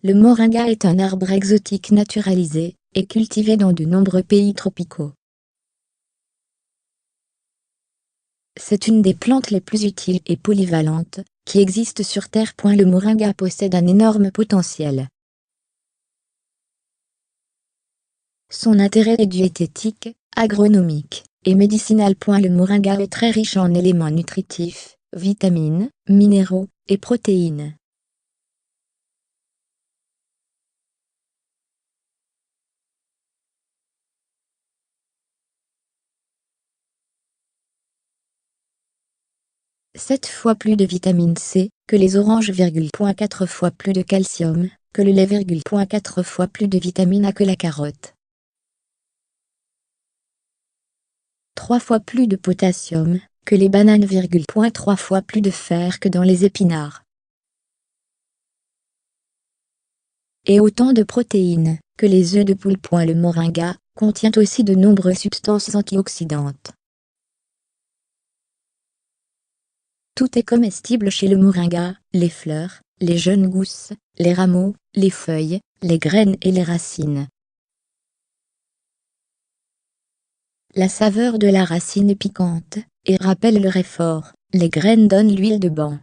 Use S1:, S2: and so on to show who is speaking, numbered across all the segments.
S1: Le moringa est un arbre exotique naturalisé et cultivé dans de nombreux pays tropicaux. C'est une des plantes les plus utiles et polyvalentes qui existent sur Terre. Le moringa possède un énorme potentiel. Son intérêt est diététique, agronomique et médicinal. Le moringa est très riche en éléments nutritifs, vitamines, minéraux et protéines. Sept fois plus de vitamine C que les oranges, 4 fois plus de calcium que le lait, 4 fois plus de vitamine A que la carotte. 3 fois plus de potassium que les bananes, 3 fois plus de fer que dans les épinards. Et autant de protéines que les œufs de poule. Le moringa contient aussi de nombreuses substances antioxydantes. Tout est comestible chez le moringa: les fleurs, les jeunes gousses, les rameaux, les feuilles, les graines et les racines. La saveur de la racine est piquante et rappelle le réfort. Les graines donnent l'huile de banc.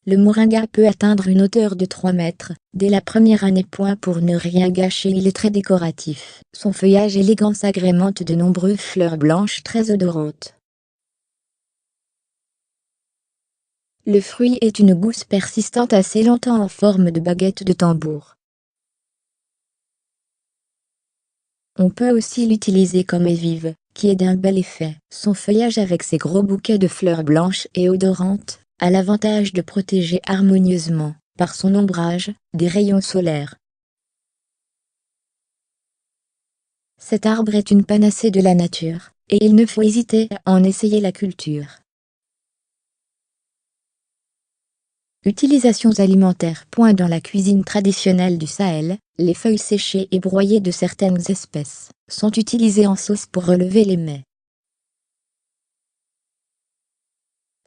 S1: Le moringa peut atteindre une hauteur de 3 mètres dès la première année. Pour ne rien gâcher, il est très décoratif. Son feuillage élégant s'agrémente de nombreuses fleurs blanches très odorantes. Le fruit est une gousse persistante assez longtemps en forme de baguette de tambour. On peut aussi l'utiliser comme évive, qui est d'un bel effet. Son feuillage avec ses gros bouquets de fleurs blanches et odorantes a l'avantage de protéger harmonieusement, par son ombrage, des rayons solaires. Cet arbre est une panacée de la nature, et il ne faut hésiter à en essayer la culture. Utilisations alimentaires. Dans la cuisine traditionnelle du Sahel, les feuilles séchées et broyées de certaines espèces sont utilisées en sauce pour relever les mets.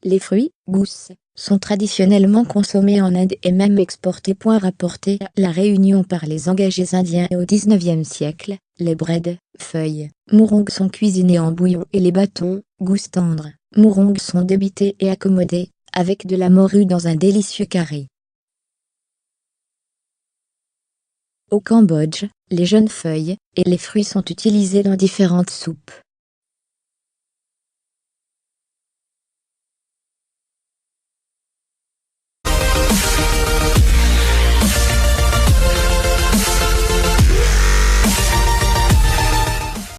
S1: Les fruits, gousses, sont traditionnellement consommés en Inde et même exportés. Rapporté à La Réunion par les engagés indiens au XIXe siècle, les braides, feuilles, mourong sont cuisinés en bouillon et les bâtons, gousses tendres, mourong sont débités et accommodés avec de la morue dans un délicieux carré. Au Cambodge, les jeunes feuilles et les fruits sont utilisés dans différentes soupes.